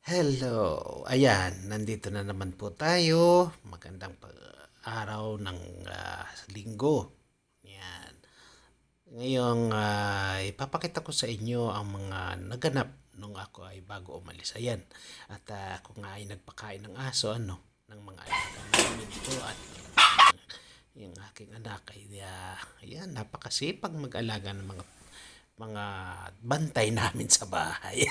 Hello! Ayan, nandito na naman po tayo. Magandang araw ng linggo. Yan. Ngayong ipapakita ko sa inyo ang mga naganap nung ako ay bago umalis. Ayan. At ako nga ay nagpakain ng aso, ng mga alaga namin ito. At yung aking anak ay ayan, napakasipag mag-alaga ng mga bantay namin sa bahay.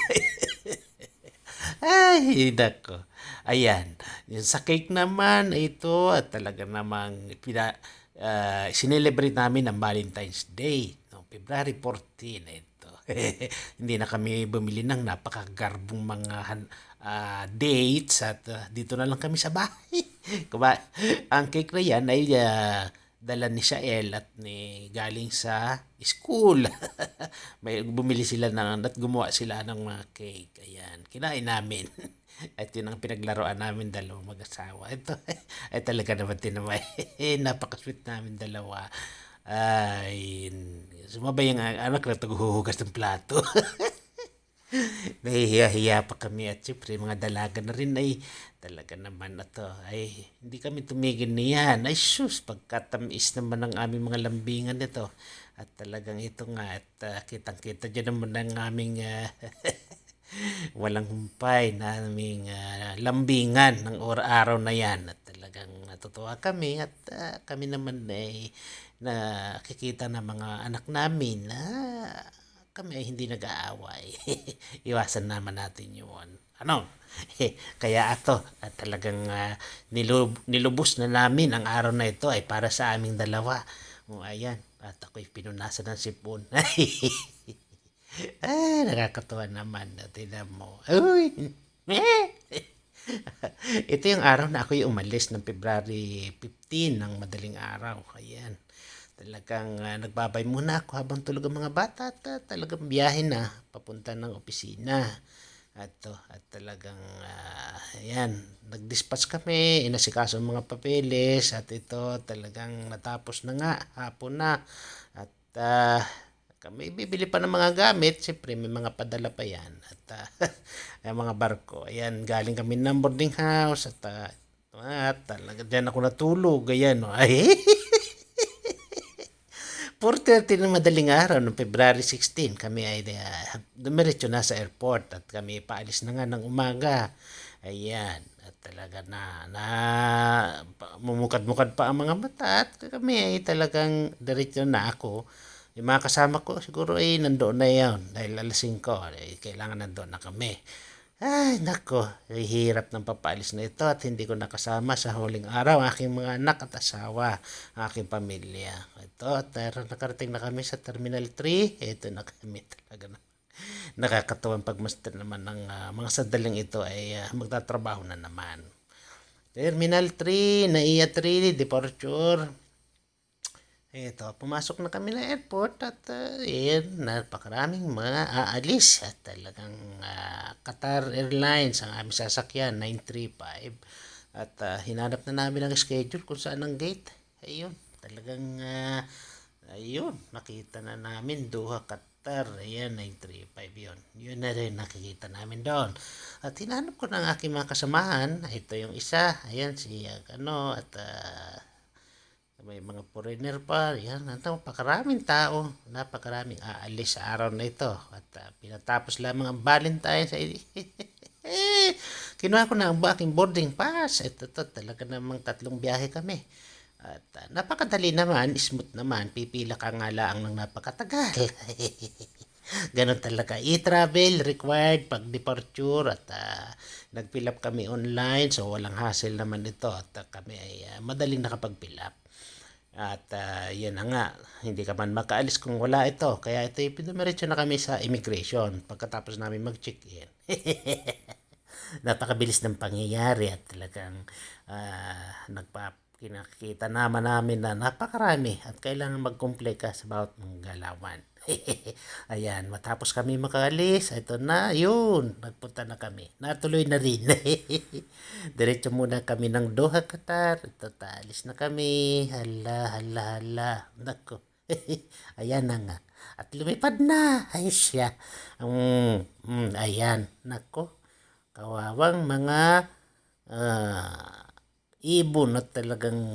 Ay, nako. Ayan. Yung sa cake naman, ito at talaga namang sinelebrate namin ang Valentine's Day. No, February 14 ito. Hindi na kami bumili ng napakagarbong mga dates at dito na lang kami sa bahay. Ang cake na yan ay dala ni Shael at ni galing sa school. May bumili sila at gumawa sila ng mga cake. Ayan, kinain namin. At yun ang pinaglaruan namin dalawang mag-asawa. Ito ay talaga naman tinamay. Napaka-sweet namin dalawa. Ay, sumabay ang anak na taghuhugas ng plato. Nahihiya-hiya pa kami at siyempre mga dalaga na rin ay talaga naman na to ay hindi kami tumigil niyan. Ay sus, pagkatamis naman ng aming mga lambingan nito. At talagang ito nga at kitang-kita dyan naman ang aming walang humpay na aming lambingan ng araw na yan. At talagang natutuwa kami at kami naman ay nakikita ng mga anak namin na kami ay hindi nag-aaway. Iwasan naman natin yun. Kaya ato, at talagang nilubos na namin ang araw na ito ay para sa aming dalawa. Ayan, at ako'y pinunasan ng sipon. Ay, nakakatuwa naman. Tingnan mo. Uy! Ito yung araw na ako'y umalis ng February 15 ng madaling araw. Ayan. Talagang nagbabay muna ako habang tulog ang mga bata at talagang biyahe na papunta ng opisina. At talagang ayan, nag-dispatch kami, inasikaso ang mga papeles at ito talagang natapos na nga, hapon na. At kami bibili pa ng mga gamit, siyempre may mga padala pa yan. At ang mga barko, ayan, galing kami ng boarding house at talaga dyan ako natulog, ayan, no? Ay, 4:30 ng madaling araw noong February 16, kami ay dumiretso na sa airport at kami paalis na nga ng umaga. Ayan, at talaga na mumukad-mukad pa ang mga mata at kami ay talagang diretso na ako. Yung mga kasama ko siguro ay nandoon na yan dahil alas 5, kailangan nandoon na kami. Ay, nako, hirap ng papaalis na ito at hindi ko nakasama sa huling araw ang aking mga anak at asawa, ang aking pamilya. Ito, at nakarating na kami sa Terminal 3. Ito na kami talaga na. Nakakatuwang pagmaster naman ng mga sandaling ito ay magtatrabaho na naman. Terminal 3, NAIA 3, departure. Ito, pumasok na kami ng airport at napakaraming mga aalis at talagang Qatar Airlines ang aming sasakyan, 935. At hinanap na namin ang schedule kung saan ang gate. Ayun, talagang ayun, nakita na namin Doha, Qatar. Ayan, 935 yun. Yun na rin nakikita namin doon. At hinanap ko ng aking mga kasamahan. Ito yung isa. Ayan, si at may mga foreigner pa, yan, napakaraming tao, napakaraming aalis sa araw na ito. At pinatapos lamang ang Valentine's. Kinuha ko na ang aking boarding pass. Ito talaga namang 3 biyahe kami. At napakadali naman, smooth naman, pipila ka nga lang ng napakatagal. Ganon talaga. E-travel required pag departure at nag-fill up kami online so walang hassle naman ito at kami ay madaling nakapag-fill up. At yan na nga, hindi ka man makaalis kung wala ito. Kaya ito pinumiretso na kami sa immigration pagkatapos namin mag-check-in. Napakabilis ng pangyayari at talagang kinakita namin na napakarami at kailangan mag-comply ka sa bawat mong galawan. Ayan, matapos kami makaalis, ito na, yun, nagpunta na kami. Natuloy na rin. Diretso muna kami ng Doha, Qatar. Ito, taalis na kami. Hala, hala, hala. Nako. Ayan na nga. At lumipad na. Ay siya. Ayan. Nako. kawawang mga ibon at talagang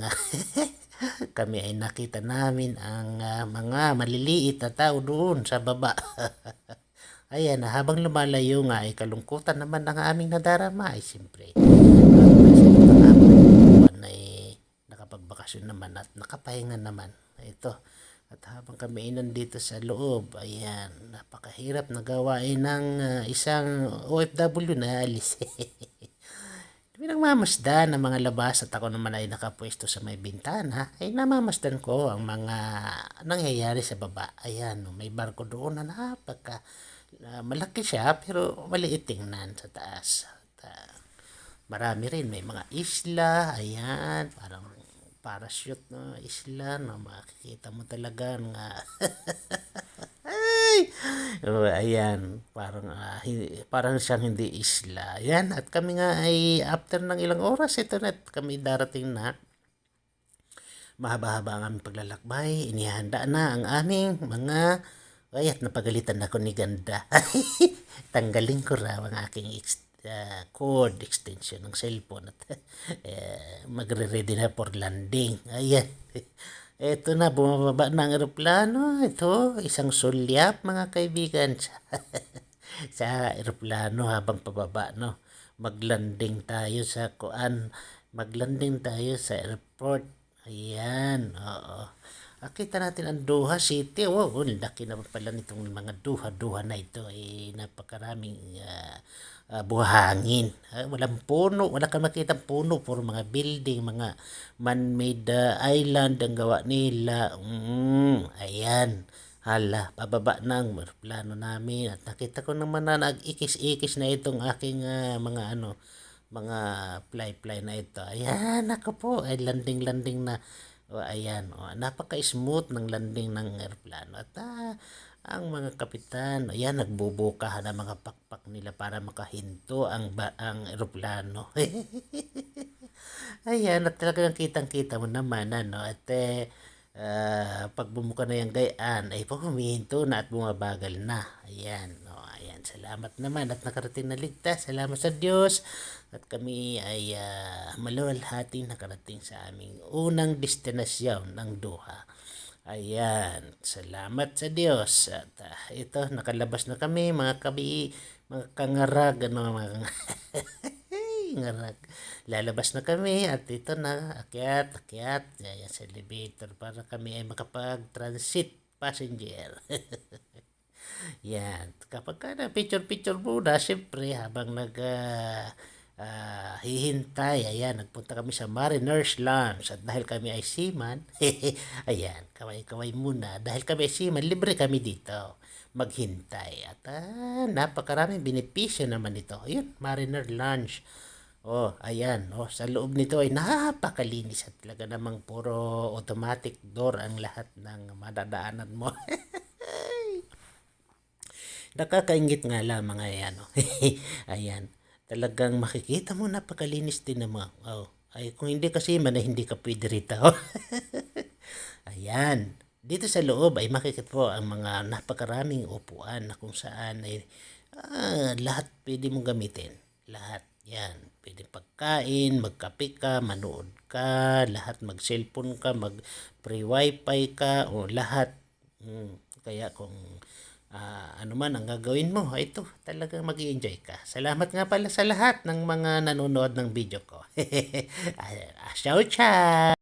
kami ay nakita namin ang mga maliliit na tao doon sa baba. Ayan, habang lumalayo nga ay kalungkutan naman ang aming nadarama ay siyempre. Buwan ay nakapagbakasyon naman at nakapahinga naman. Ito. At habang kami ay nandito sa loob, ayan, napakahirap na gawain ng isang OFW na alis. Pinagmamasdan ng mga labas at ako naman ay nakapwesto sa may bintana, ay namamasdan ko ang mga nangyayari sa baba. Ayan, may barko doon na malaki siya pero maliit tingnan sa taas. At, marami rin, may mga isla, ayan, parang parachute na isla na makikita mo talaga nga ay ayan parang siyang hindi isla ayan at kami nga ay after ng ilang oras ito na kami darating na mahaba-haba ang aming paglalakbay inihanda na ang aming mga at napagalitan ako ni Ganda tanggalin ko raw ang aking cord extension ng cellphone at magre-ready na for landing. Ayan. Ito na, bumababa na ang aeroplano. Ito, isang sulyap mga kaibigan sa aeroplano habang pababa. No? Maglanding tayo sa maglanding tayo sa airport. Ayan, oo. Kita natin ang Doha City. Wow, laki naman pala nitong mga Doha na ito. Napakaraming buhangin. Walang puno, wala kang makita puno, puro mga building, mga man-made island ang gawa nila. Ayan. Hala, pababa na ang plano namin at nakita ko naman na nag-ikis-ikis na itong aking mga fly na ito. Ayan, ako po, ay landing na. Ayan, napaka-smooth ng landing ng aeroplano. At ang mga kapitan, ayan, nagbubukahan ng mga pakpak nila para makahinto ang aeroplano. Ayan, at talagang kitang-kita mo naman, at pag bumuka na yung gayaan, ay humihinto na at bumabagal na. Ayan, ayan, salamat naman at nakarating na ligtas. Salamat sa Diyos. At kami ay maluwalhati nakarating sa aming unang destinasyon ng Doha. Ayan, salamat sa Diyos. At ito, nakalabas na kami mga kangarag, mga ngarag. Lalabas na kami at ito na, akyat, ayan sa elevator para kami ay makapag-transit passenger. Yan, kapag na picture muna, syempre habang hihintay, ayan, nagpunta kami sa Mariner's Lounge at dahil kami ay seaman, ayan, kaway-kaway muna, dahil kami ay seaman, libre kami dito maghintay at napakaraming benepisyo naman ito. Ayun, Mariner Lounge. Ayan, sa loob nito ay napakalinis at talaga namang puro automatic door ang lahat ng madadaanan mo. Nakakaingit nga lamang ayan. Ayan. Talagang makikita mo napakalinis din naman. Ay kung hindi kasi man ay hindi ka pwede rito. Ayan. Dito sa loob ay makikita po ang mga napakaraming upuan na kung saan ay lahat pwede mong gamitin. Lahat. Yan. Pwede pagkain, magkape ka, manood ka, lahat mag-cellphone ka, mag-free wifi ka, o lahat. Kaya kung ano man ang gagawin mo, ito talagang mag-i-enjoy ka. Salamat nga pala sa lahat ng mga nanonood ng video ko. Ciao, ciao!